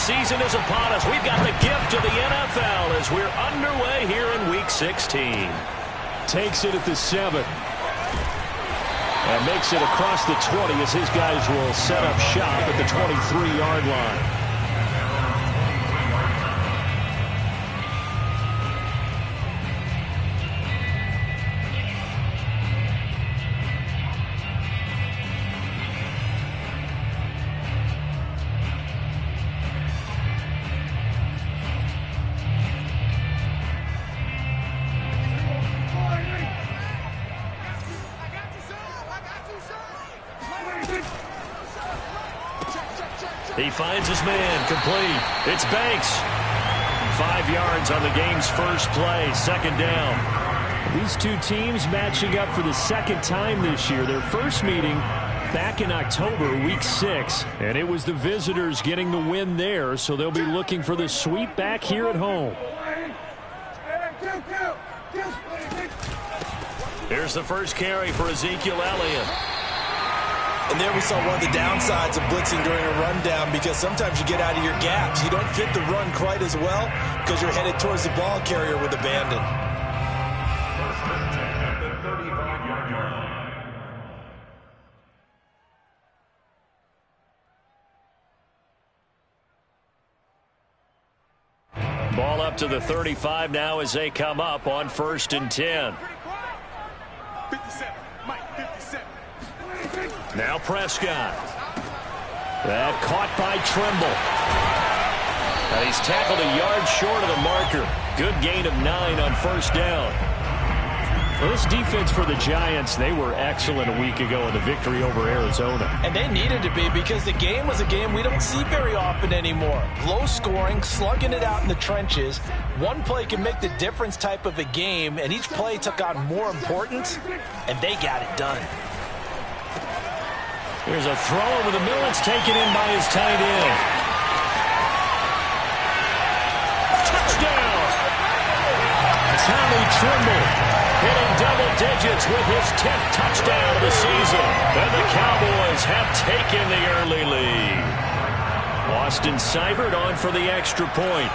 season is upon us. We've got the gift of the NFL as we're underway here in Week 16. Takes it at the 7. And makes it across the 20 as his guys will set up shop at the 23-yard line. He finds his man, complete. It's Banks. 5 yards on the game's first play, second down. These two teams matching up for the second time this year. Their first meeting back in October, Week 6. And it was the visitors getting the win there, so they'll be looking for the sweep back here at home. Here's the first carry for Ezekiel Elliott. And there we saw one of the downsides of blitzing during a rundown, because sometimes you get out of your gaps. You don't fit the run quite as well because you're headed towards the ball carrier with abandon. Ball up to the 35 now as they come up on 1st and 10. 57, Mike, 57. Now Prescott. That caught by Trimble. And he's tackled a yard short of the marker. Good gain of 9 on 1st down. Well, this defense for the Giants, they were excellent a week ago in the victory over Arizona. And they needed to be, because the game was a game we don't see very often anymore. Low scoring, slugging it out in the trenches. One play can make the difference type of a game, and each play took on more importance, and they got it done. There's a throw over the middle. It's taken in by his tight end. Touchdown! Tommy Trimble hitting double digits with his 10th touchdown of the season. And the Cowboys have taken the early lead. Austin Seibert on for the extra point.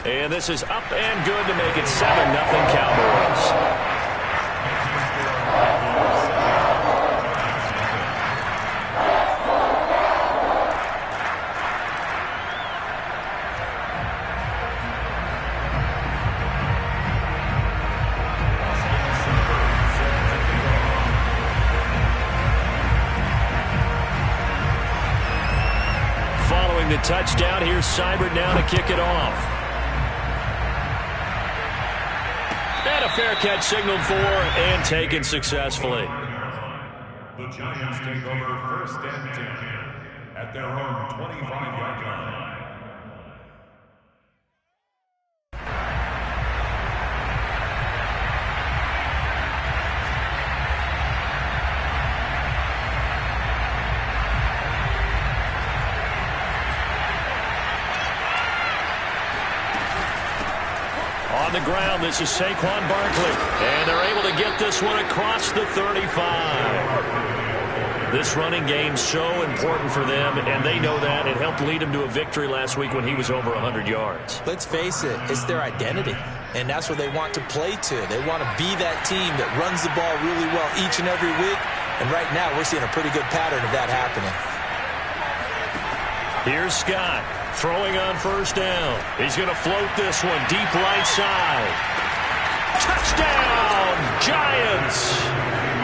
And this is up and good to make it 7-0 Cowboys. The touchdown. Here's Seibert now to kick it off. And a fair catch signaled for and taken successfully. The Giants take over 1st and 10 at their own 25-yard line. On the ground, this is Saquon Barkley. And they're able to get this one across the 35. This running game so important for them, and they know that. It helped lead them to a victory last week when he was over 100 yards. Let's face it, it's their identity, and that's what they want to play to. They want to be that team that runs the ball really well each and every week, and right now we're seeing a pretty good pattern of that happening. Here's Scott. Throwing on 1st down. He's going to float this one deep right side. Touchdown, Giants!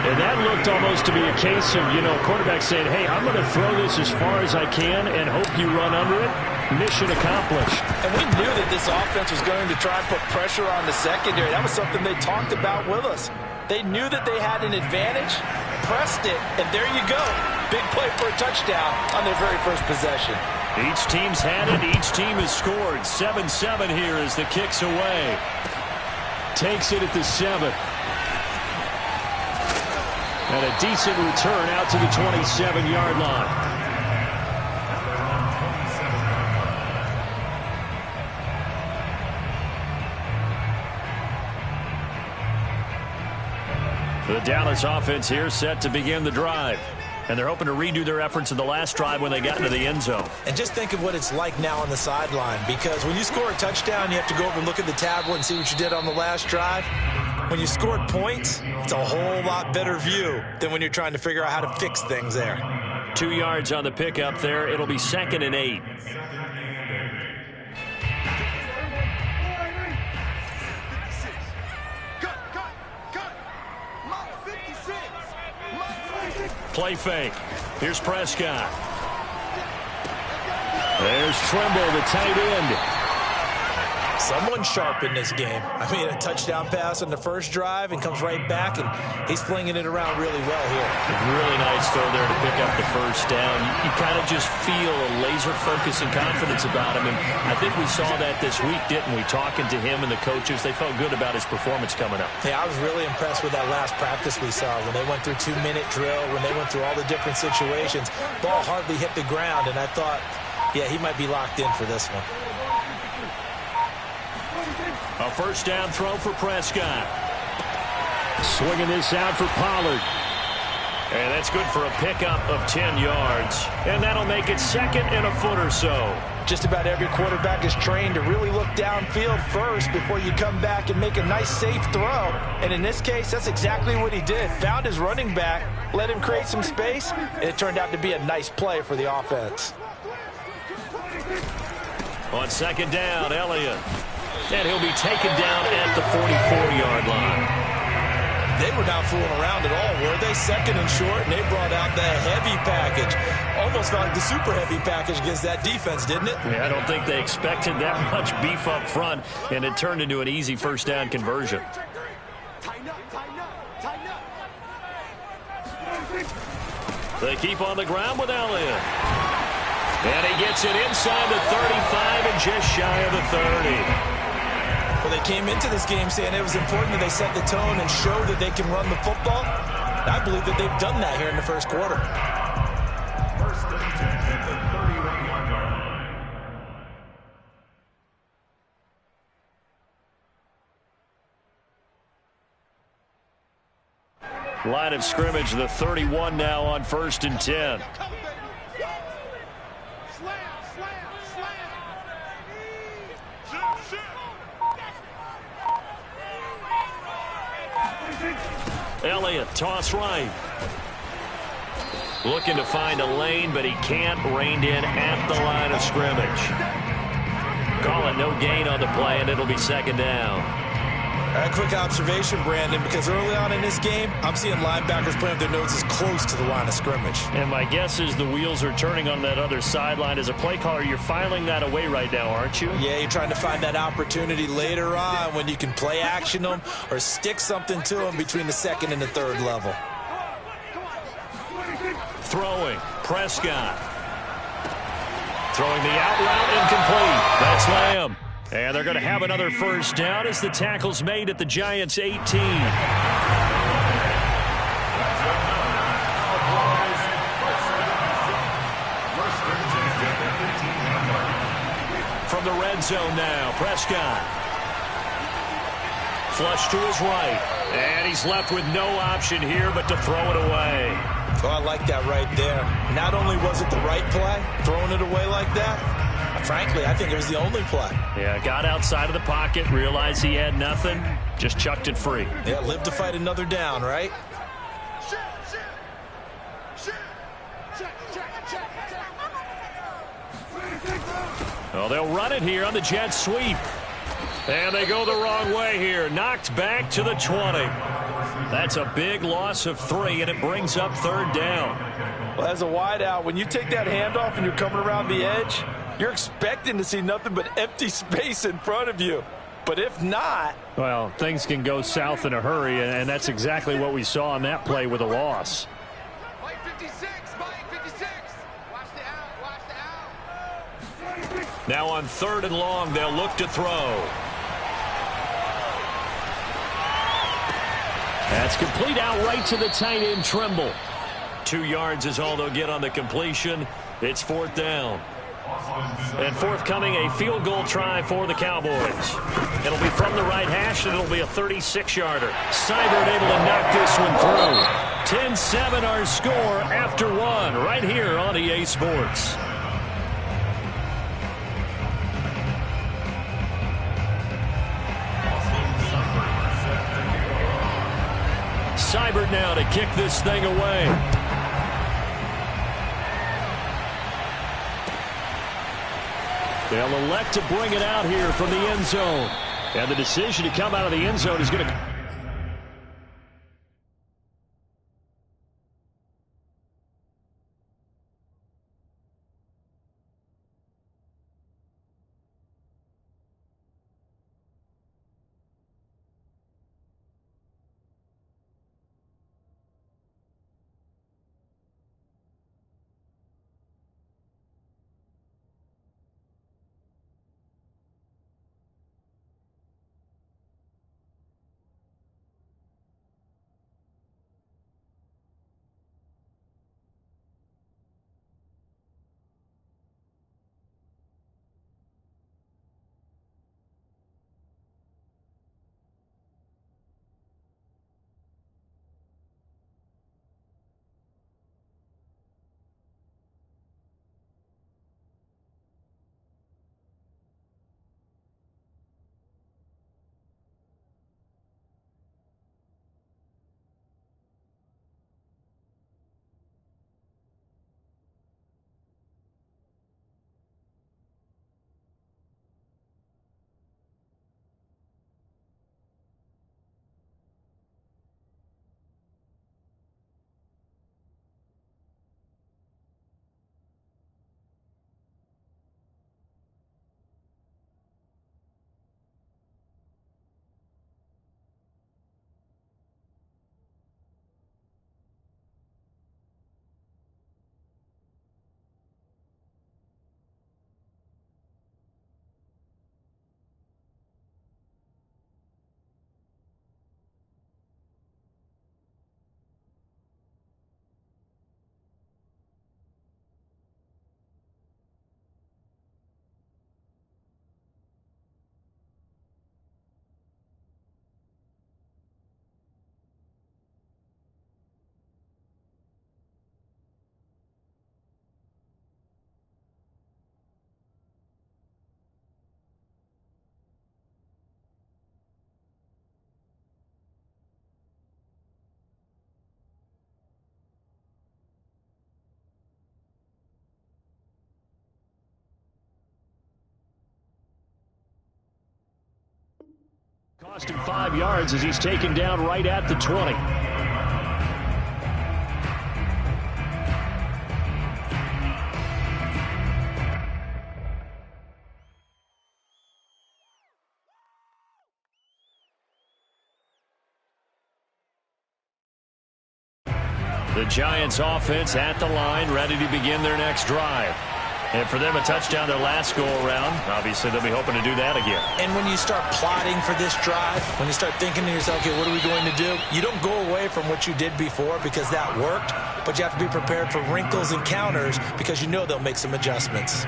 And that looked almost to be a case of, quarterback saying, hey, I'm going to throw this as far as I can and hope you run under it. Mission accomplished. And we knew that this offense was going to try and put pressure on the secondary. That was something they talked about with us. They knew that they had an advantage, pressed it, and there you go. Big play for a touchdown on their very first possession. Each team's had it. Each team has scored. 7-7 here as the kick's away. Takes it at the 7. And a decent return out to the 27-yard line. The Dallas offense here set to begin the drive. And they're hoping to redo their efforts in the last drive when they got into the end zone. And just think of what it's like now on the sideline, because when you score a touchdown, you have to go over and look at the tablet and see what you did on the last drive. When you scored points, it's a whole lot better view than when you're trying to figure out how to fix things there. 2 yards on the pickup there. It'll be 2nd and 8. Play fake. Here's Prescott. There's Trimble, the tight end. Someone sharp in this game. I mean, a touchdown pass on the first drive and comes right back, and he's flinging it around really well here. Really nice throw there to pick up the first down. You kind of just feel a laser focus and confidence about him, and I think we saw that this week, didn't we? Talking to him and the coaches, they felt good about his performance coming up. Yeah, I was really impressed with that last practice we saw when they went through 2-minute drill, when they went through all the different situations. Ball hardly hit the ground, and I thought, yeah, he might be locked in for this one. A first down throw for Prescott. Swinging this out for Pollard. And that's good for a pickup of 10 yards. And that'll make it 2nd and a foot or so. Just about every quarterback is trained to really look downfield first before you come back and make a nice, safe throw. And in this case, that's exactly what he did. Found his running back, let him create some space, and it turned out to be a nice play for the offense. On 2nd down, Elliott. And he'll be taken down at the 44-yard line. They were not fooling around at all, were they? 2nd and short, and they brought out the heavy package. Almost felt like the super heavy package against that defense, didn't it? Yeah, I don't think they expected that much beef up front, and it turned into an easy first down conversion. They keep on the ground with Elliott. And he gets it inside the 35 and just shy of the 30. Well, they came into this game saying it was important that they set the tone and show that they can run the football. I believe that they've done that here in the first quarter. First and 10 at the 31-yard line. Line of scrimmage, the 31 now on 1st and 10. Elliott, toss right. Looking to find a lane, but he can't. Reined in at the line of scrimmage. Call it no gain on the play, and it'll be 2nd down. A quick observation, Brandon, because early on in this game, I'm seeing linebackers playing with their noses close to the line of scrimmage. And my guess is the wheels are turning on that other sideline. As a play caller, you're filing that away right now, aren't you? Yeah, you're trying to find that opportunity later on when you can play action them or stick something to them between the 2nd and the 3rd level. Throwing, Prescott. Throwing the out route, incomplete. That's Lamb. And they're going to have another first down as the tackle's made at the Giants' 18. From the red zone now, Prescott. Flush to his right. And he's left with no option here but to throw it away. Oh, I like that right there. Not only was it the right play, throwing it away like that, frankly, I think it was the only play. Yeah, got outside of the pocket, realized he had nothing, just chucked it free. Yeah, live to fight another down, right? Well, they'll run it here on the jet sweep. And they go the wrong way here. Knocked back to the 20. That's a big loss of 3, and it brings up 3rd down. Well, as a wideout, when you take that handoff and you're coming around the edge, you're expecting to see nothing but empty space in front of you. But if not... Well, things can go south in a hurry, and that's exactly what we saw on that play with a loss. Mike 56, Mike 56. Watch the out. Now on 3rd and long, they'll look to throw. That's complete out right to the tight end, Trimble. 2 yards is all they'll get on the completion. It's 4th down. And forthcoming, a field goal try for the Cowboys. It'll be from the right hash, and it'll be a 36-yarder. Seibert able to knock this one through. 10-7 our score after one right here on EA Sports. Seibert now to kick this thing away. They'll elect to bring it out here from the end zone. And the decision to come out of the end zone is going to... Cost him 5 yards as he's taken down right at the 20. The Giants offense at the line, ready to begin their next drive. And for them, a touchdown their last go-around. Obviously, they'll be hoping to do that again. And when you start plotting for this drive, when you start thinking to yourself, okay, what are we going to do? You don't go away from what you did before because that worked, but you have to be prepared for wrinkles and counters because you know they'll make some adjustments.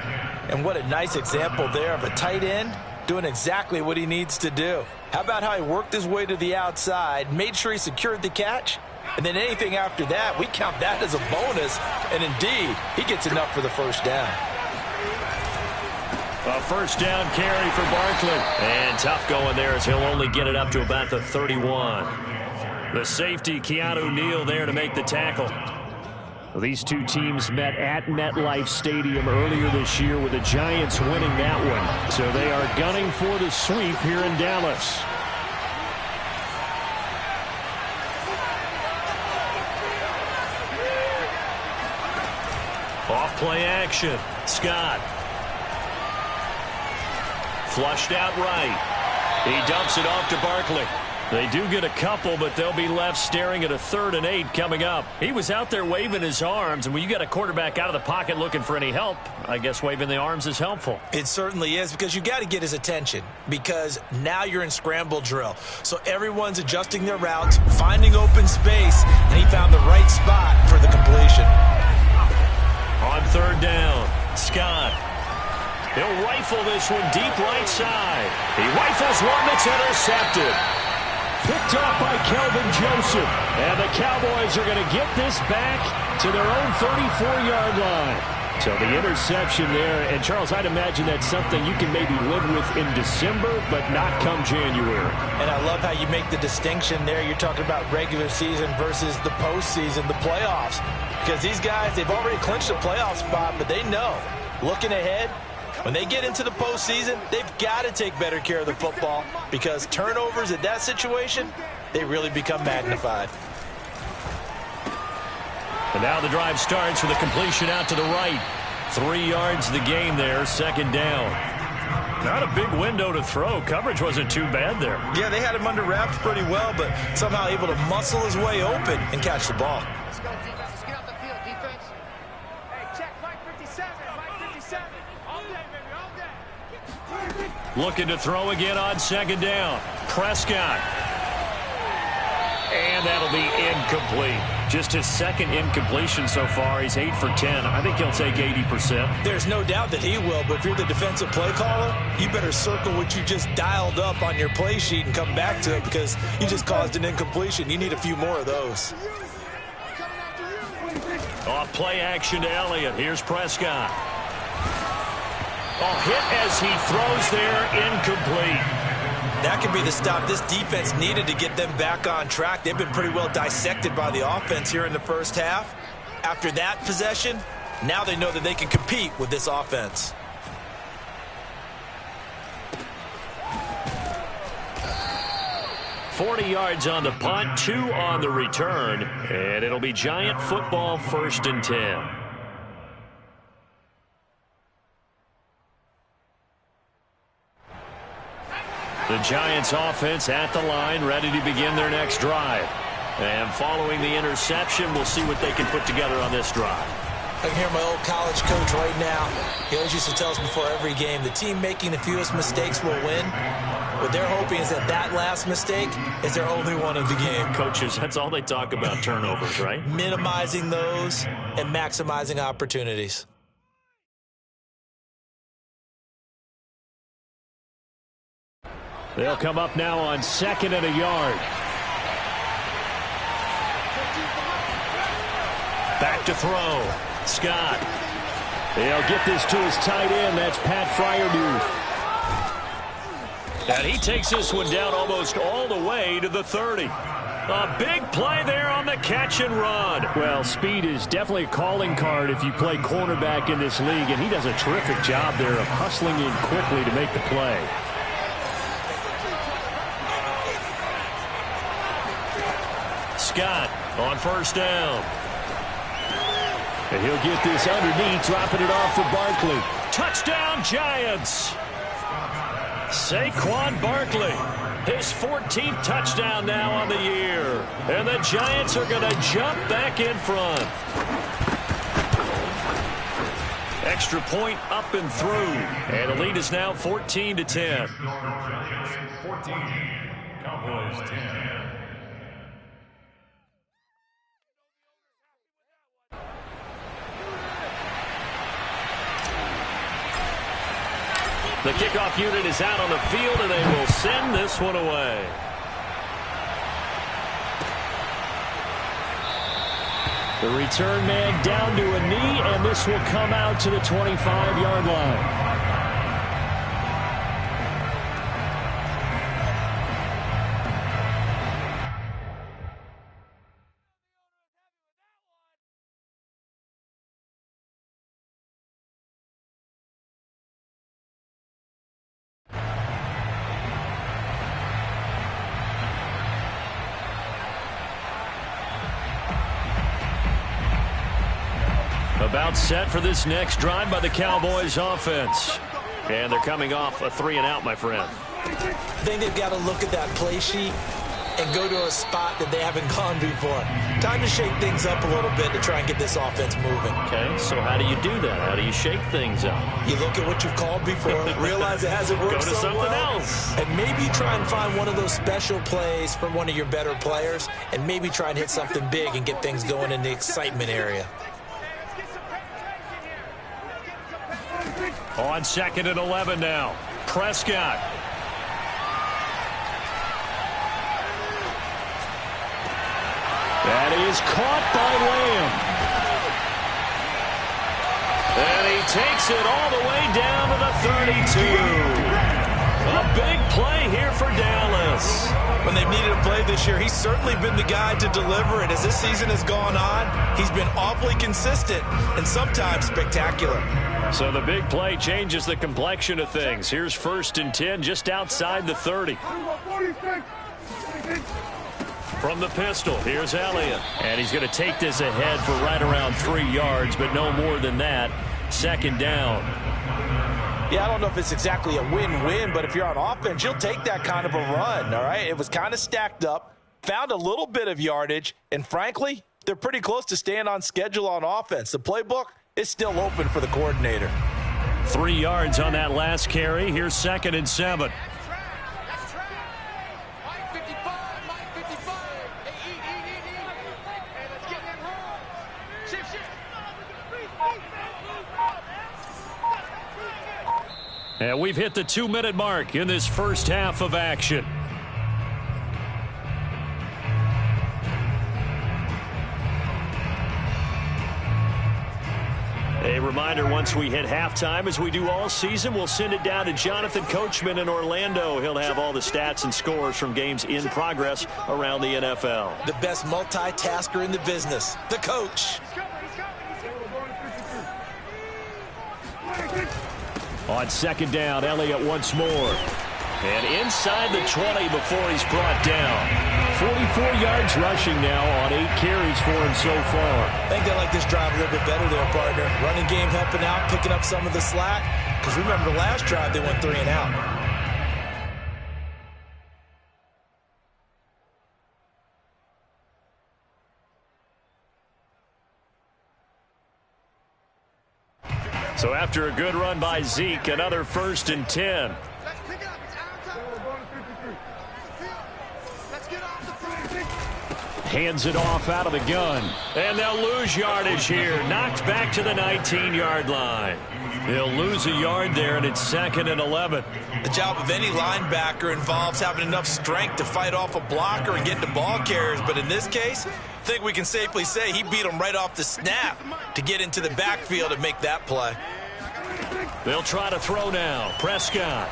And what a nice example there of a tight end doing exactly what he needs to do. How about how he worked his way to the outside, made sure he secured the catch, and then anything after that, we count that as a bonus. And indeed, he gets enough for the first down. A first down carry for Barkley. And tough going there as he'll only get it up to about the 31. The safety, Keanu Neal, there to make the tackle. Well, these two teams met at MetLife Stadium earlier this year with the Giants winning that one. So they are gunning for the sweep here in Dallas. Off play action. Scott. Flushed out right. He dumps it off to Barkley. They do get a couple, but they'll be left staring at a 3rd and 8 coming up. He was out there waving his arms, and when you got a quarterback out of the pocket looking for any help, I guess waving the arms is helpful. It certainly is, because you got to get his attention, because now you're in scramble drill. So everyone's adjusting their routes, finding open space, and he found the right spot for the completion. On 3rd down, Scott. He'll rifle this one deep right side. He rifles one that's intercepted. Picked off by Kelvin Joseph. And the Cowboys are going to get this back to their own 34-yard line. So the interception there. And, Charles, I'd imagine that's something you can maybe live with in December, but not come January. And I love how you make the distinction there. You're talking about regular season versus the postseason, the playoffs. Because these guys, they've already clinched a playoff spot, but they know, looking ahead, when they get into the postseason, they've got to take better care of the football because turnovers in that situation, they really become magnified. And now the drive starts with a completion out to the right. 3 yards the gain there, second down. Not a big window to throw. Coverage wasn't too bad there. Yeah, they had him under wraps pretty well, but somehow able to muscle his way open and catch the ball. Let's go, defense. Let's get off the field, defense. Hey, check Mike 57. Mike 57. All day, baby, all day. Looking to throw again on second down. Prescott. And that'll be incomplete. Just his second incompletion so far. He's 8 for 10. I think he'll take 80%. There's no doubt that he will, but if you're the defensive play caller, you better circle what you just dialed up on your play sheet and come back to it because you just caused an incompletion. You need a few more of those. Off play action to Elliott. Here's Prescott. Oh, hit as he throws there, incomplete. That could be the stop this defense needed to get them back on track. They've been pretty well dissected by the offense here in the first half. After that possession, now they know that they can compete with this offense. .40 yards on the punt, 2 on the return, and it'll be Giant football, 1st and 10. The Giants offense at the line, ready to begin their next drive. And following the interception, we'll see what they can put together on this drive. I can hear my old college coach right now. He always used to tell us before every game, the team making the fewest mistakes will win. What they're hoping is that that last mistake is their only one of the game. Coaches, that's all they talk about, turnovers, right? Minimizing those and maximizing opportunities. They'll come up now on 2nd and a yard. Back to throw. Scott. They'll get this to his tight end. That's Pat Fryermuth. And he takes this one down almost all the way to the 30. A big play there on the catch and run. Well, speed is definitely a calling card if you play cornerback in this league, and he does a terrific job there of hustling in quickly to make the play. Scott on 1st down. And he'll get this underneath, dropping it off for Barkley. Touchdown, Giants! Saquon Barkley, his 14th touchdown now on the year. And the Giants are going to jump back in front. Extra point up and through. And the lead is now 14-10. Giants 14, Cowboys 10. The kickoff unit is out on the field, and they will send this one away. The return man down to a knee, and this will come out to the 25-yard line. About set for this next drive by the Cowboys offense. And they're coming off a 3-and-out, my friend. I think they've got to look at that play sheet and go to a spot that they haven't gone before. Time to shake things up a little bit to try and get this offense moving. Okay, so how do you do that? How do you shake things up? You look at what you've called before, realize it hasn't worked Go to so something well, else. and maybe try and find one of those special plays from one of your better players, and maybe try and hit something big and get things going in the excitement area. On 2nd and 11 now. Prescott. And he is caught by Lamb. And he takes it all the way down to the 32. A big play here for Dallas. When they've needed a play this year, he's certainly been the guy to deliver it. As this season has gone on, he's been awfully consistent and sometimes spectacular. So the big play changes the complexion of things. Here's 1st and 10 just outside the 30. From the pistol, here's Elliott. And he's going to take this ahead for right around 3 yards, but no more than that. 2nd down. Yeah, I don't know if it's exactly a win-win, but if you're on offense, you'll take that kind of a run, all right? It was kind of stacked up, found a little bit of yardage, and frankly, they're pretty close to staying on schedule on offense. The playbook is still open for the coordinator. 3 yards on that last carry. Here's 2nd and 7. And we've hit the 2-minute mark in this first half of action. A reminder, once we hit halftime, as we do all season, we'll send it down to Jonathan Coachman in Orlando. He'll have all the stats and scores from games in progress around the NFL. The best multitasker in the business, the coach. On 2nd down, Elliott once more. And inside the 20 before he's brought down. 44 yards rushing now on 8 carries for him so far. I think they like this drive a little bit better there, partner. Running game helping out, picking up some of the slack. Because remember the last drive, they went 3 and out. So after a good run by Zeke, another 1st and 10. Hands it off out of the gun. And they'll lose yardage here. Knocked back to the 19-yard line. They'll lose a yard there, and it's 2nd and 11. The job of any linebacker involves having enough strength to fight off a blocker and get to ball carriers. But in this case, I think we can safely say he beat him right off the snap to get into the backfield and make that play. They'll try to throw now. Prescott.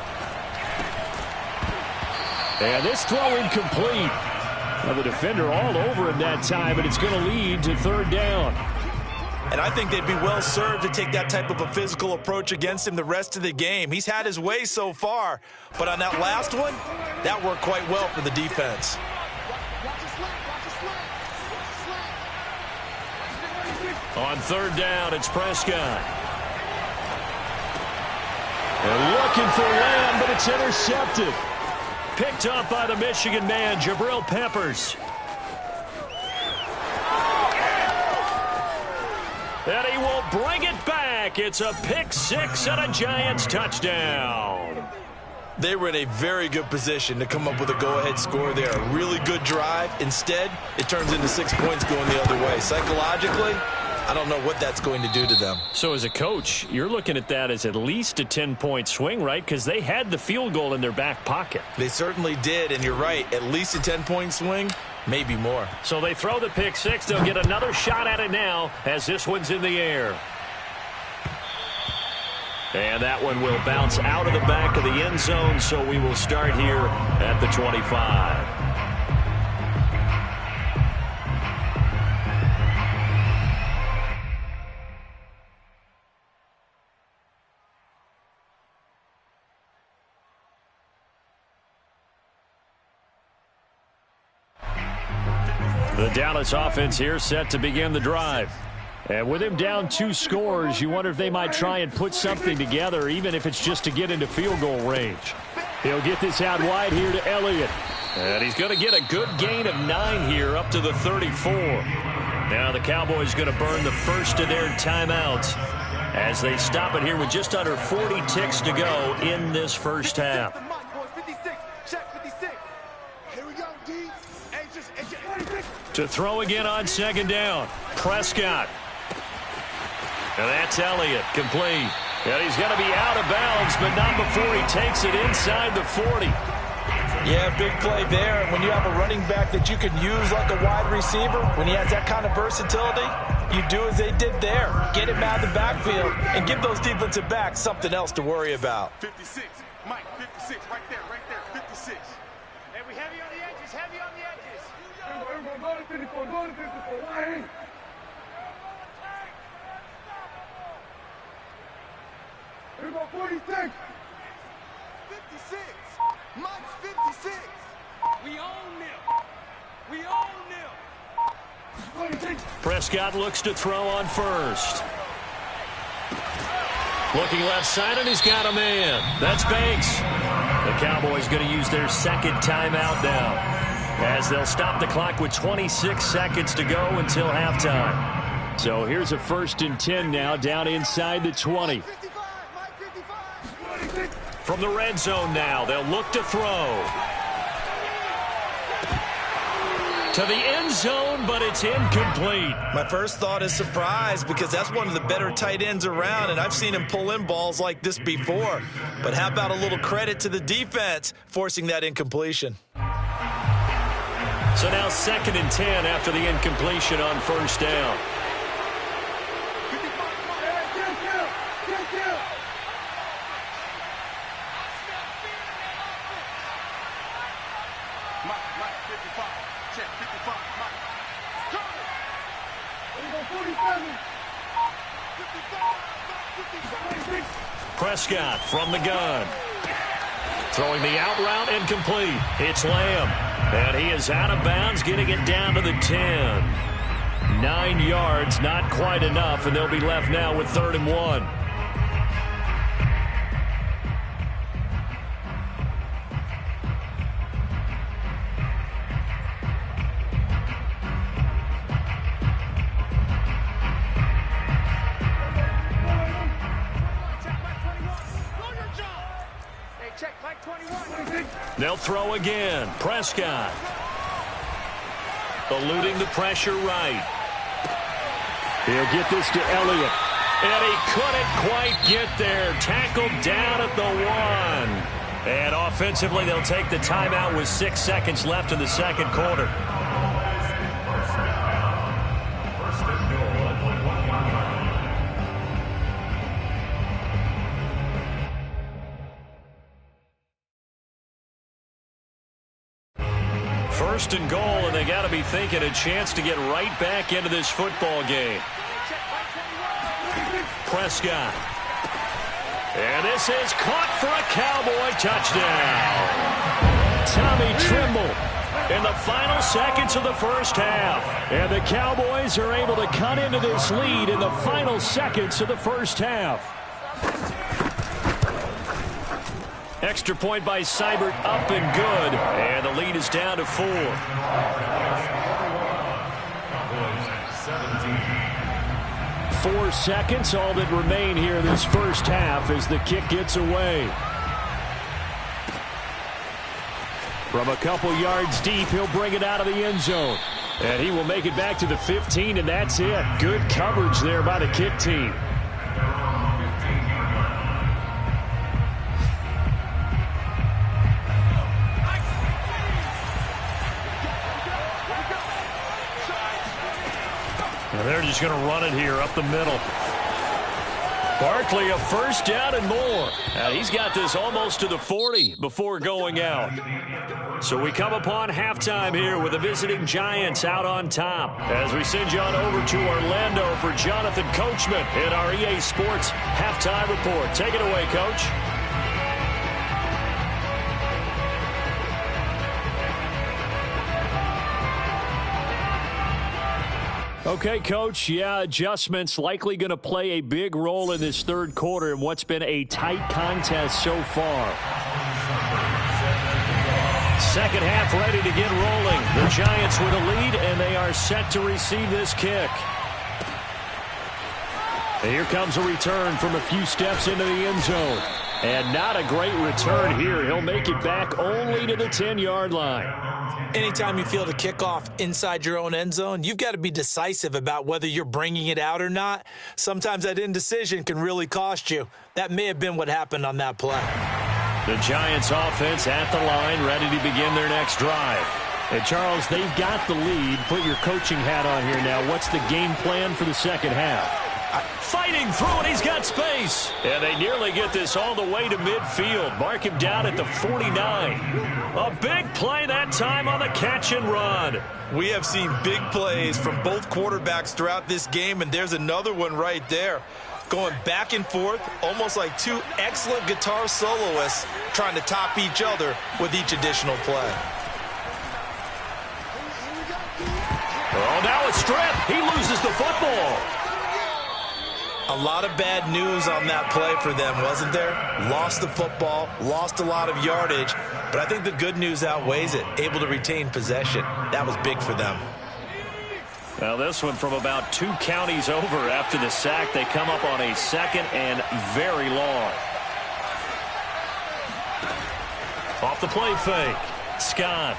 And this throw incomplete. Well, the defender all over him that time, and it's going to lead to 3rd down. And I think they'd be well served to take that type of a physical approach against him the rest of the game. He's had his way so far, but on that last one, that worked quite well for the defense. On 3rd down, it's Prescott. And looking for Lamb, but it's intercepted. Picked up by the Michigan man, Jabril Peppers. And he will bring it back. It's a pick 6 and a Giants touchdown. They were in a very good position to come up with a go-ahead score there. A really good drive. Instead, it turns into 6 points going the other way. Psychologically, I don't know what that's going to do to them. So as a coach, you're looking at that as at least a 10-point swing, right? Because they had the field goal in their back pocket. They certainly did, and you're right. At least a 10-point swing, maybe more. So they throw the pick 6. They'll get another shot at it now as this one's in the air. And that one will bounce out of the back of the end zone, so we will start here at the 25. The Dallas offense here set to begin the drive. And with him down 2 scores, you wonder if they might try and put something together, even if it's just to get into field goal range. He'll get this out wide here to Elliott. And he's going to get a good gain of 9 here up to the 34. Now the Cowboys going to burn the first of their timeouts as they stop it here with just under 40 ticks to go in this first half. To throw again on 2nd down. Prescott. And that's Elliott, complete. And he's going to be out of bounds, but not before he takes it inside the 40. Yeah, big play there. When you have a running back that you can use like a wide receiver, when he has that kind of versatility, you do as they did there. Get him out of the backfield and give those defensive backs something else to worry about. 56. Mike, 56. Right there. 56. Hey, we heavy on the edges. Heavy on the edges. Go to 54. Go to 54. Here we go, 46. 56. Mike's 56. We own them. We own them. Prescott looks to throw on first. Looking left side, and he's got a man. That's Banks. The Cowboys going to use their second timeout now, as they'll stop the clock with 26 seconds to go until halftime. So here's a 1st and 10 now, down inside the 20. From the red zone now, they'll look to throw. To the end zone, but it's incomplete. My first thought is surprise, because that's one of the better tight ends around, and I've seen him pull in balls like this before. But how about a little credit to the defense forcing that incompletion? So now 2nd and 10 after the incompletion on 1st down. Prescott from the gun. Throwing the out route, incomplete. It's Lamb. And he is out of bounds, getting it down to the 10. 9 yards, not quite enough, and they'll be left now with 3rd and 1. They'll throw again. Prescott. Eluding the pressure right. He'll get this to Elliott. And he couldn't quite get there. Tackled down at the 1. And offensively, they'll take the timeout with 6 seconds left in the second quarter. First and goal, and they got to be thinking a chance to get right back into this football game. Prescott. And this is caught for a Cowboy touchdown. Tommy Trimble in the final seconds of the first half. And the Cowboys are able to cut into this lead in the final seconds of the first half. Extra point by Seibert, up and good. And the lead is down to 4. 4 seconds, all that remain here this first half as the kick gets away. From a couple yards deep, he'll bring it out of the end zone. And he will make it back to the 15, and that's it. Good coverage there by the kick team. They're just going to run it here up the middle. Barkley, a first down and more. And he's got this almost to the 40 before going out. So we come upon halftime here with the visiting Giants out on top. As we send you on over to Orlando for Jonathan Coachman in our EA Sports Halftime Report. Take it away, Coach. Okay, Coach, yeah, adjustments likely going to play a big role in this third quarter in what's been a tight contest so far. Second half ready to get rolling. The Giants with a lead, and they are set to receive this kick. And here comes a return from a few steps into the end zone. And not a great return here. He'll make it back only to the 10-yard line. Anytime you field a kickoff inside your own end zone, you've got to be decisive about whether you're bringing it out or not. Sometimes that indecision can really cost you. That may have been what happened on that play. The Giants offense at the line, ready to begin their next drive. And Charles, they've got the lead. Put your coaching hat on here now. What's the game plan for the second half? Fighting through it, he's got space. And they nearly get this all the way to midfield. Mark him down at the 49. A big play that time on the catch and run. We have seen big plays from both quarterbacks throughout this game, and there's another one right there. Going back and forth, almost like two excellent guitar soloists trying to top each other with each additional play. Oh, now a strip. He loses the football. A lot of bad news on that play for them, wasn't there? Lost the football, lost a lot of yardage, but I think the good news outweighs it. Able to retain possession. That was big for them. Well, this one from about 2 counties over after the sack. They come up on a second and very long. Off the play fake. Scott.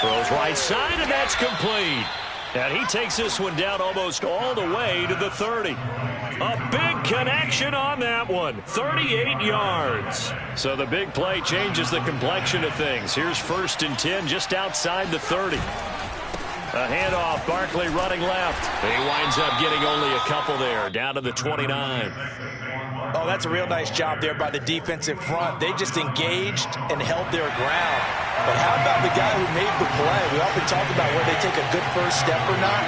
Throws right side, and that's complete. And he takes this one down almost all the way to the 30. A big connection on that one. 38 yards. So the big play changes the complexion of things. Here's 1st and 10 just outside the 30. A handoff, Barkley running left. He winds up getting only a couple there, down to the 29. Oh, that's a real nice job there by the defensive front. They just engaged and held their ground. But how about the guy who made the play? We often talk about whether they take a good first step or not.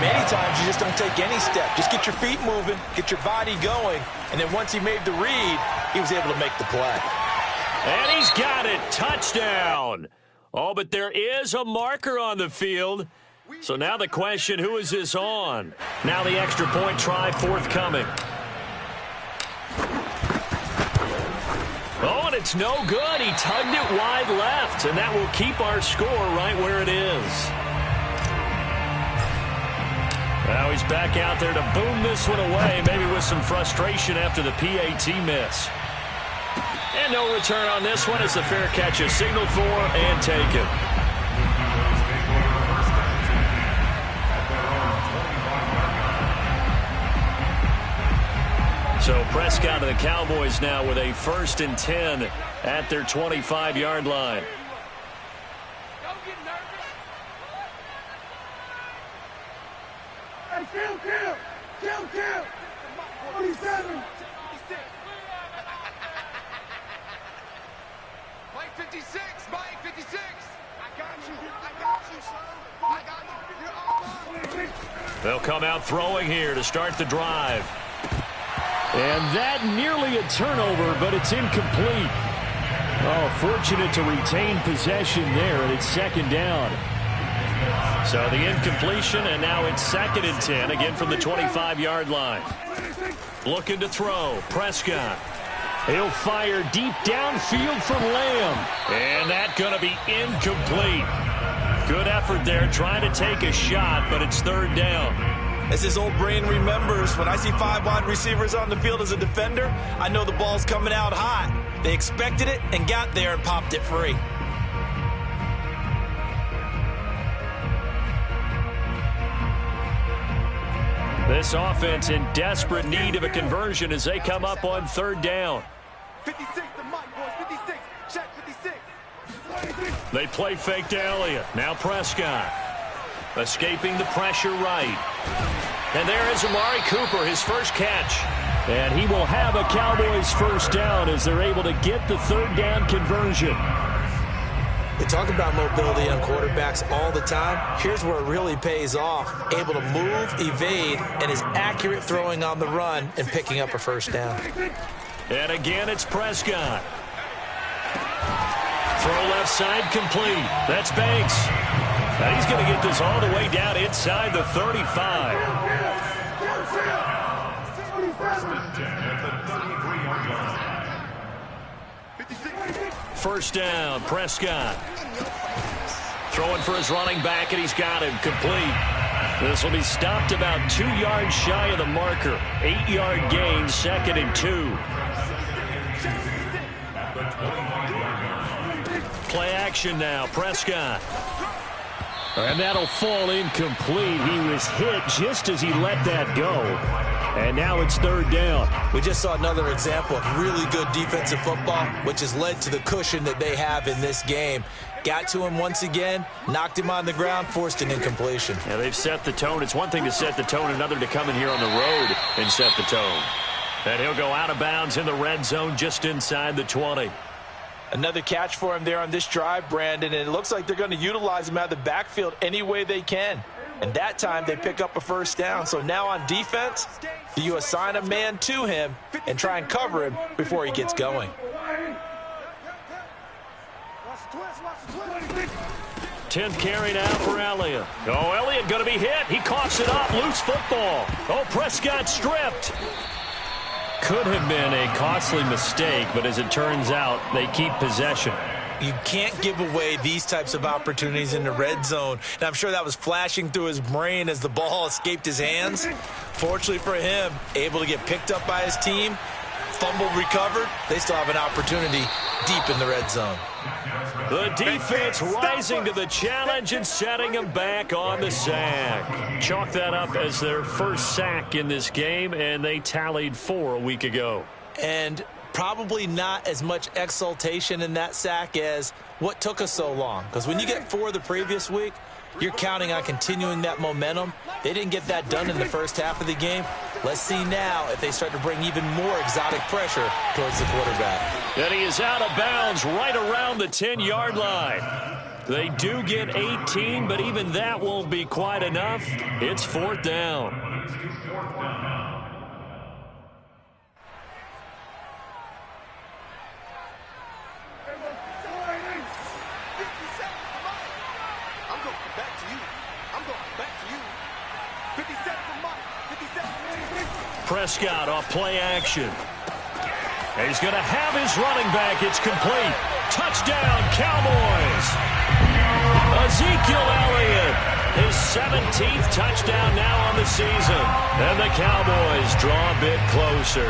Many times you just don't take any step. Just get your feet moving, get your body going, and then once he made the read, he was able to make the play. And he's got it. Touchdown. Oh, but there is a marker on the field. So now the question, who is this on? Now the extra point try forthcoming. Oh, and it's no good. He tugged it wide left, and that will keep our score right where it is. Now he's back out there to boom this one away, maybe with some frustration after the PAT miss. And no return on this one as the fair catch is signaled for and taken. So Prescott and the Cowboys now with a 1st and 10 at their 25-yard line. Don't get nervous. Hey, kill. 47. Mike 56, Mike 56. I got you, son. I got you. You're all. They'll come out throwing here to start the drive. And that nearly a turnover, but it's incomplete. Oh, fortunate to retain possession there, and it's 2nd down. So the incompletion, and now it's 2nd and 10, again from the 25-yard line. Looking to throw, Prescott. He'll fire deep downfield for Lamb. And that's going to be incomplete. Good effort there, trying to take a shot, but it's 3rd down. As his old brain remembers, when I see 5 wide receivers on the field as a defender, I know the ball's coming out hot. They expected it and got there and popped it free. This offense in desperate need of a conversion as they come up on 3rd down. 56 to Mike, boys. 56. Check 56. They play fake to Elliott. Now Prescott. Escaping the pressure right. And there is Amari Cooper, his first catch. And he will have a Cowboys 1st down as they're able to get the 3rd down conversion. They talk about mobility on quarterbacks all the time. Here's where it really pays off. Able to move, evade, and is accurate throwing on the run and picking up a 1st down. And again, it's Prescott. Throw left side complete. That's Banks. Now he's going to get this all the way down inside the 35. First down, Prescott. Throwing for his running back, and he's got him complete. This will be stopped about 2 yards shy of the marker. 8-yard gain, 2nd and 2. Play action now, Prescott. And that'll fall incomplete. He was hit just as he let that go. And now it's third down. We just saw another example of really good defensive football, which has led to the cushion that they have in this game. Got to him once again, knocked him on the ground, forced an incompletion. Yeah, they've set the tone. It's one thing to set the tone, another to come in here on the road and set the tone. And he'll go out of bounds in the red zone just inside the 20. Another catch for him there on this drive, Brandon, and it looks like they're going to utilize him out of the backfield any way they can. And that time they pick up a first down. So now on defense, do you assign a man to him and try and cover him before he gets going? 10th carry now for Elliott. Oh, Elliott going to be hit. He coughs it up. Loose football. Oh, Prescott stripped. Could have been a costly mistake, but as it turns out, they keep possession. You can't give away these types of opportunities in the red zone. And I'm sure that was flashing through his brain as the ball escaped his hands. Fortunately for him, able to get picked up by his team, fumbled, recovered. They still have an opportunity deep in the red zone. The defense rising to the challenge and setting them back on the sack. Chalk that up as their first sack in this game, and they tallied 4 a week ago. And probably not as much exultation in that sack as what took us so long. Because when you get 4 the previous week, you're counting on continuing that momentum. They didn't get that done in the first half of the game. Let's see now if they start to bring even more exotic pressure towards the quarterback. And he is out of bounds right around the 10-yard line. They do get 18, but even that won't be quite enough. It's 4th down. Prescott off play action. And he's going to have his running back. It's complete. Touchdown, Cowboys. Ezekiel Elliott, his 17th touchdown now on the season. And the Cowboys draw a bit closer.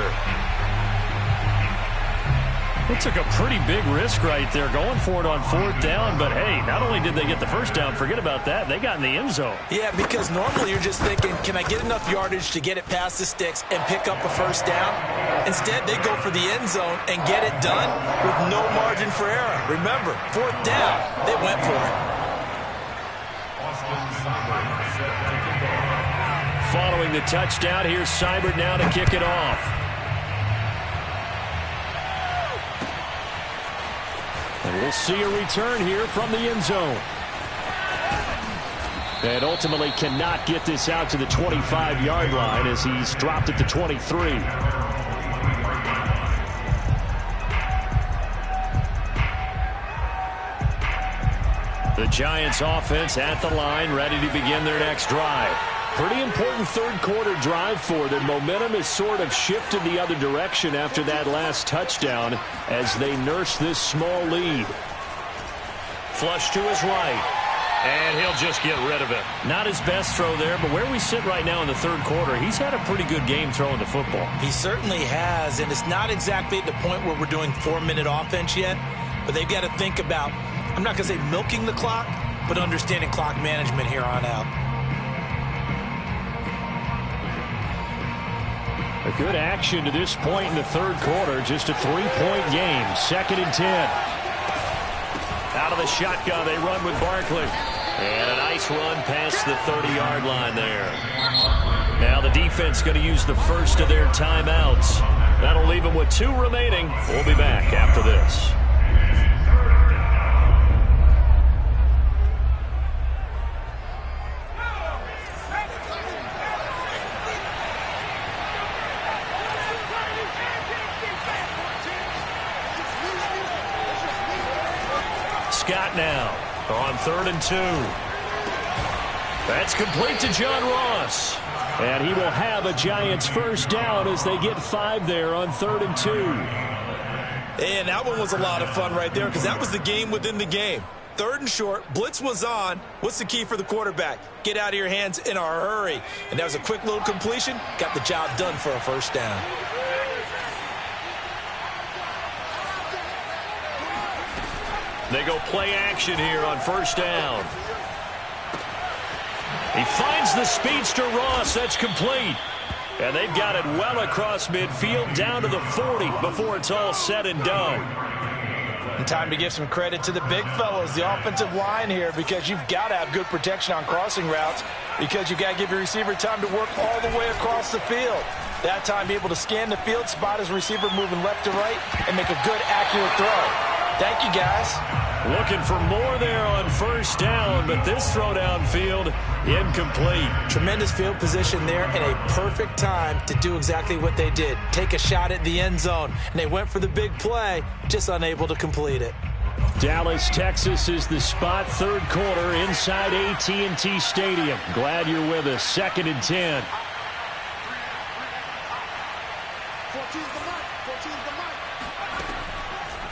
They took a pretty big risk right there going for it on 4th down. But, hey, not only did they get the first down, forget about that, they got in the end zone. Yeah, because normally you're just thinking, can I get enough yardage to get it past the sticks and pick up a first down? Instead, they go for the end zone and get it done with no margin for error. Remember, 4th down, they went for it. Following the touchdown, here's Seibert now to kick it off. And we'll see a return here from the end zone. And ultimately cannot get this out to the 25-yard line as he's dropped at the 23. The Giants offense at the line, ready to begin their next drive. Pretty important third-quarter drive for them. Momentum has sort of shifted the other direction after that last touchdown as they nurse this small lead. Flush to his right. And he'll just get rid of it. Not his best throw there, but where we sit right now in the third quarter, he's had a pretty good game throwing the football. He certainly has, and it's not exactly at the point where we're doing 4-minute offense yet, but they've got to think about, I'm not going to say milking the clock, but understanding clock management here on out. A good action to this point in the third quarter. Just a 3-point game. 2nd and 10. Out of the shotgun, they run with Barkley. And a nice run past the 30-yard line there. Now the defense going to use the first of their timeouts. That'll leave them with 2 remaining. We'll be back after this. Scott now on 3rd and 2. That's complete to John Ross. And he will have a Giants first down as they get 5 there on 3rd and 2. And that one was a lot of fun right there because that was the game within the game. 3rd and short, blitz was on. What's the key for the quarterback? Get out of your hands in a hurry. And that was a quick little completion. Got the job done for a first down. They go play action here on 1st down. He finds the speedster Ross. That's complete. And they've got it well across midfield down to the 40 before it's all said and done. And time to give some credit to the big fellows, the offensive line here, because you've got to have good protection on crossing routes because you've got to give your receiver time to work all the way across the field. That time, be able to scan the field, spot his receiver moving left to right, and make a good, accurate throw. Thank you, guys. Looking for more there on first down, but this throw downfield, incomplete. Tremendous field position there and a perfect time to do exactly what they did. Take a shot at the end zone, and they went for the big play, just unable to complete it. Dallas, Texas is the spot, third quarter inside AT&T Stadium. Glad you're with us. 2nd and 10.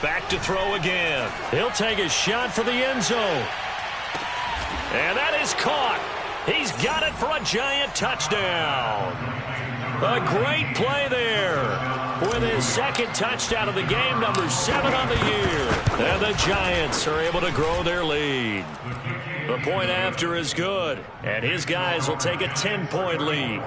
Back to throw again. He'll take a shot for the end zone. And that is caught. He's got it for a giant touchdown. A great play there with his 2nd touchdown of the game, number 7 on the year. And the Giants are able to grow their lead. The point after is good, and his guys will take a 10-point lead.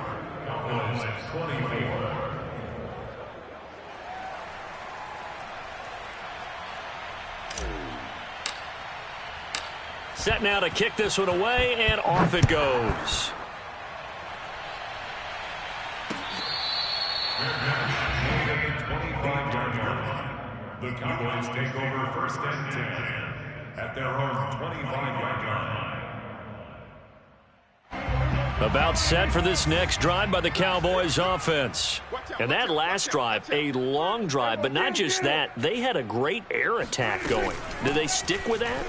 Set now to kick this one away, and off it goes. The Cowboys take over 1st and 10 at their own 25-yard line. About set for this next drive by the Cowboys offense. And that last drive, a long drive, but not just that. They had a great air attack going. Do they stick with that?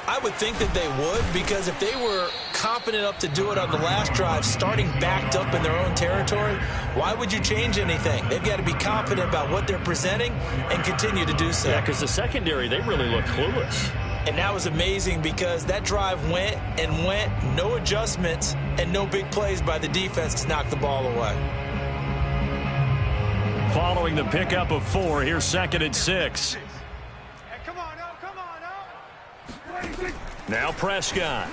I would think that they would, because if they were confident enough to do it on the last drive, starting backed up in their own territory, why would you change anything? They've got to be confident about what they're presenting and continue to do so. Yeah, because the secondary, they really look clueless. And that was amazing because that drive went and went, no adjustments, and no big plays by the defense to knock the ball away. Following the pickup of 4, here's 2nd and 6. Now Prescott.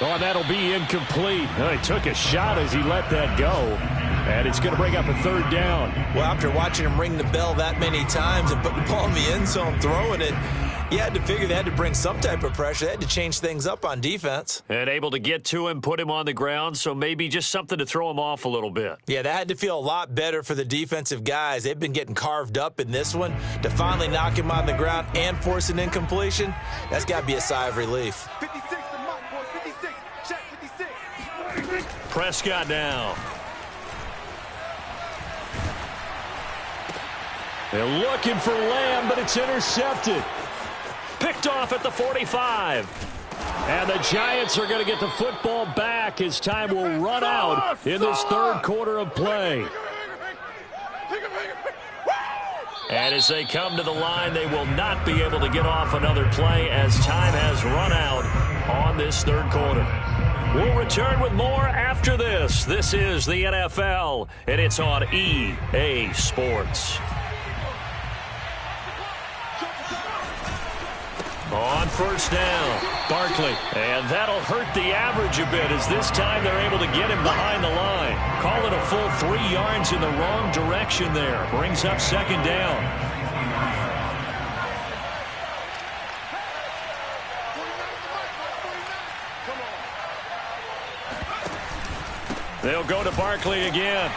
Oh, that'll be incomplete. Oh, he took a shot as he let that go. And it's going to bring up a 3rd down. Well, after watching him ring the bell that many times and put the ball in the end zone, throwing it, you had to figure they had to bring some type of pressure. They had to change things up on defense. And able to get to him, put him on the ground, so maybe just something to throw him off a little bit. Yeah, that had to feel a lot better for the defensive guys. They've been getting carved up in this one. To finally knock him on the ground and force an incompletion, that's got to be a sigh of relief. 56 to Mike, boys. 56. Check 56. Prescott now. They're looking for Lamb, but it's intercepted. Picked off at the 45. And the Giants are going to get the football back as time will run out in this 3rd quarter of play. And as they come to the line, they will not be able to get off another play as time has run out on this 3rd quarter. We'll return with more after this. This is the NFL, and it's on EA Sports. On first down, Barkley. And that'll hurt the average a bit as this time they're able to get him behind the line. Call it a full 3 yards in the wrong direction there. Brings up 2nd down. They'll go to Barkley again.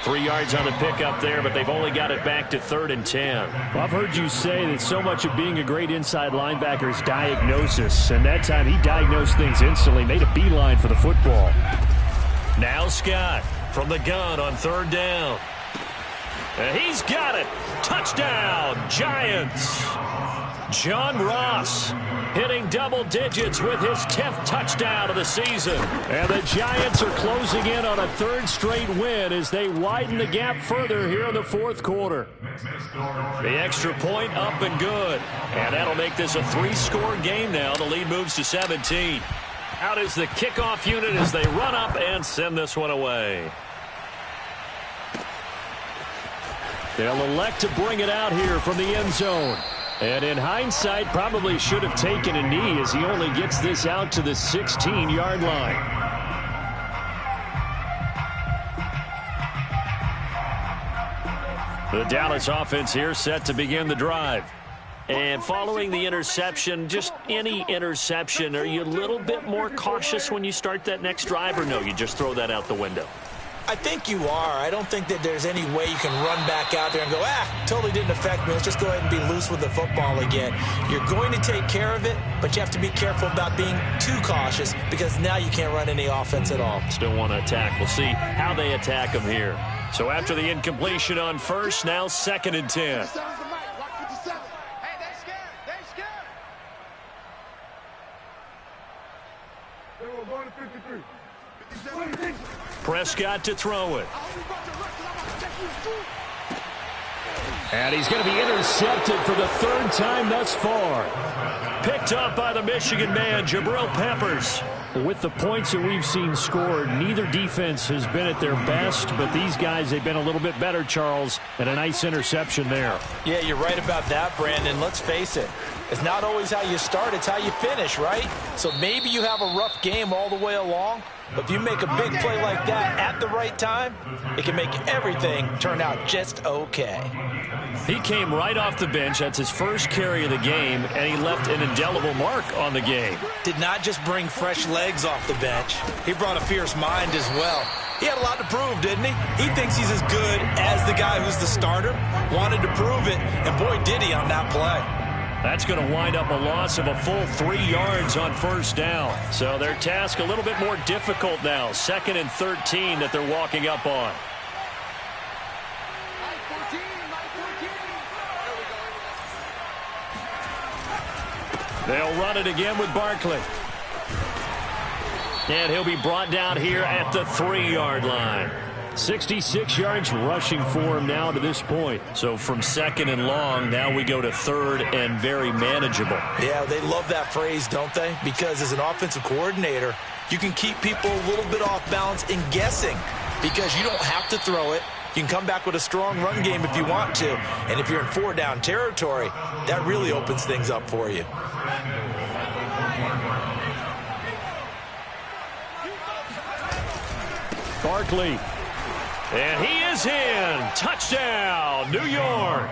3 yards on the pickup there, but they've only got it back to 3rd and 10. Well, I've heard you say that so much of being a great inside linebacker is diagnosis, and that time he diagnosed things instantly, made a beeline for the football. Now Scott from the gun on 3rd down. And he's got it. Touchdown, Giants. John Ross hitting double digits with his 10th touchdown of the season. And the Giants are closing in on a 3rd straight win as they widen the gap further here in the 4th quarter. The extra point up and good. And that'll make this a 3-score game now. The lead moves to 17. Out is the kickoff unit as they run up and send this one away. They'll elect to bring it out here from the end zone. And in hindsight, probably should have taken a knee as he only gets this out to the 16-yard line. The Dallas offense here set to begin the drive. And following the interception, just any interception, are you a little bit more cautious when you start that next drive, or no, you just throw that out the window? I think you are. I don't think that there's any way you can run back out there and go, totally didn't affect me. Let's just go ahead and be loose with the football again. You're going to take care of it, but you have to be careful about being too cautious because now you can't run any offense at all. Still want to attack. We'll see how they attack them here. So after the incompletion on first, now 2nd and 10. Prescott to throw it. And he's going to be intercepted for the 3rd time thus far. Picked up by the Michigan man, Jabril Peppers. With the points that we've seen scored, neither defense has been at their best, but these guys, they've been a little bit better, Charles, and a nice interception there. Yeah, you're right about that, Brandon. Let's face it. It's not always how you start, it's how you finish, right? So maybe you have a rough game all the way along, but if you make a big play like that at the right time, it can make everything turn out just okay. He came right off the bench. That's his first carry of the game, and he left an indelible mark on the game. Did not just bring fresh legs off the bench. He brought a fierce mind as well. He had a lot to prove, didn't he? He thinks he's as good as the guy who's the starter. Wanted to prove it, and boy, did he on that play. That's going to wind up a loss of a full 3 yards on first down. So their task a little bit more difficult now. 2nd and 13 that they're walking up on. They'll run it again with Barkley. And he'll be brought down here at the 3-yard line. 66 yards rushing for him now to this point. So from 2nd and long, now we go to 3rd and very manageable. Yeah, they love that phrase, don't they? Because as an offensive coordinator, you can keep people a little bit off balance and guessing because you don't have to throw it. You can come back with a strong run game if you want to. And if you're in 4-down territory, that really opens things up for you. Barkley. And he is in. Touchdown, New York.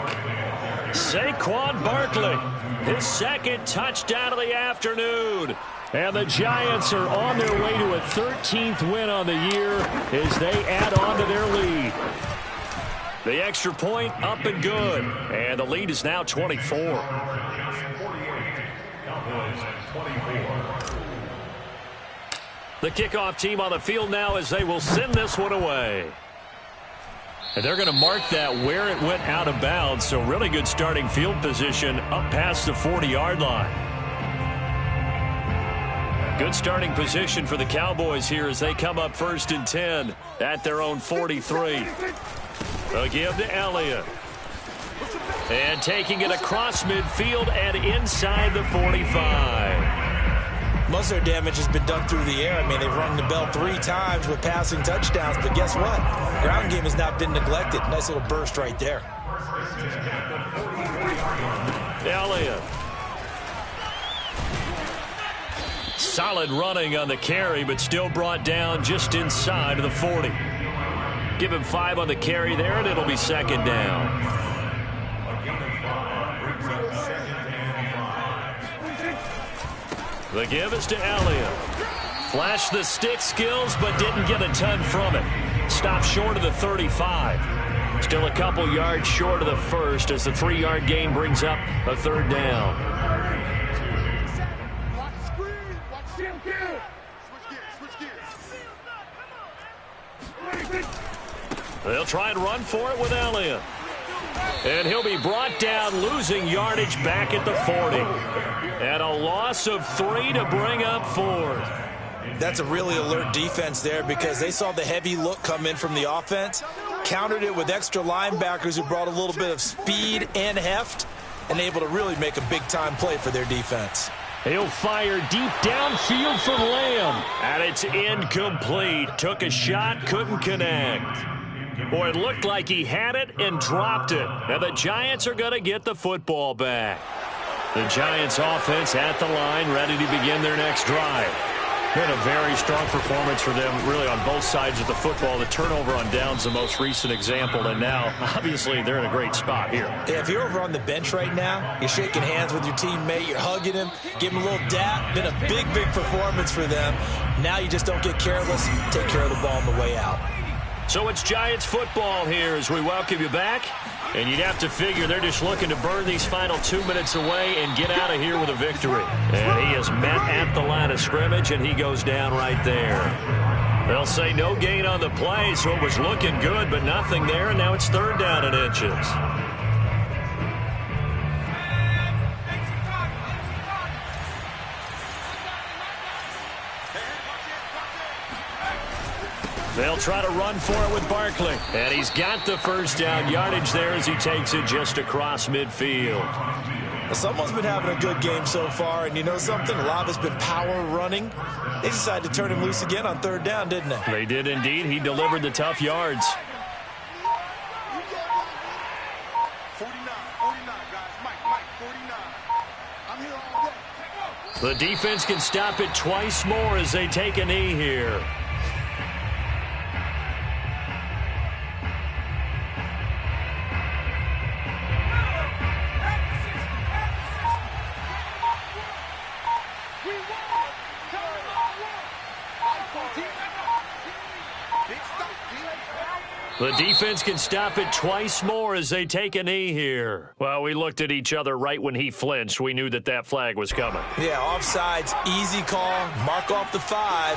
Saquon Barkley, his 2nd touchdown of the afternoon. And the Giants are on their way to a 13th win on the year as they add on to their lead. The extra point up and good. And the lead is now 24. The kickoff team on the field now as they will send this one away. And they're going to mark that where it went out of bounds. So really good starting field position up past the 40-yard line. Good starting position for the Cowboys here as they come up 1st and 10 at their own 43. A give to Elliott. And taking it across midfield and inside the 45. Most of their damage has been done through the air. I mean, they've rung the bell 3 times with passing touchdowns, but guess what? Ground game has not been neglected. Nice little burst right there. Elliott. Solid running on the carry, but still brought down just inside of the 40. Give him 5 on the carry there, and it'll be 2nd down. The give is to Elliott. Flashed the stick skills, but didn't get a ton from it. Stopped short of the 35. Still a couple yards short of the first as the 3-yard gain brings up a 3rd down. They'll try and run for it with Elliott. And he'll be brought down, losing yardage back at the 40. And a loss of 3 to bring up 4th. That's a really alert defense there because they saw the heavy look come in from the offense, countered it with extra linebackers who brought a little bit of speed and heft, and able to really make a big-time play for their defense. He'll fire deep downfield for Lamb. And it's incomplete. Took a shot, couldn't connect. Boy, it looked like he had it and dropped it. Now the Giants are going to get the football back. The Giants offense at the line, ready to begin their next drive. Been a very strong performance for them, really, on both sides of the football. The turnover on downs, the most recent example, and now, obviously, they're in a great spot here. Yeah, if you're over on the bench right now, you're shaking hands with your teammate, you're hugging him, giving him a little dap. Been a big, big performance for them. Now you just don't get careless, take care of the ball on the way out. So it's Giants football here as we welcome you back. And you'd have to figure they're just looking to burn these final 2 minutes away and get out of here with a victory. And he is met at the line of scrimmage, and he goes down right there. They'll say no gain on the play, so it was looking good, but nothing there, and now it's 3rd down and inches. They'll try to run for it with Barkley. And he's got the 1st down yardage there as he takes it just across midfield. Someone's been having a good game so far, and you know something? A lot of it's been power running. They decided to turn him loose again on 3rd down, didn't they? They did indeed. He delivered the tough yards. 49, guys. Mike, 49. I'm here all day. The defense can stop it twice more as they take a knee here. The defense can stop it twice more as they take a knee here. Well, we looked at each other right when he flinched. We knew that flag was coming. Yeah, offsides, easy call, mark off the 5.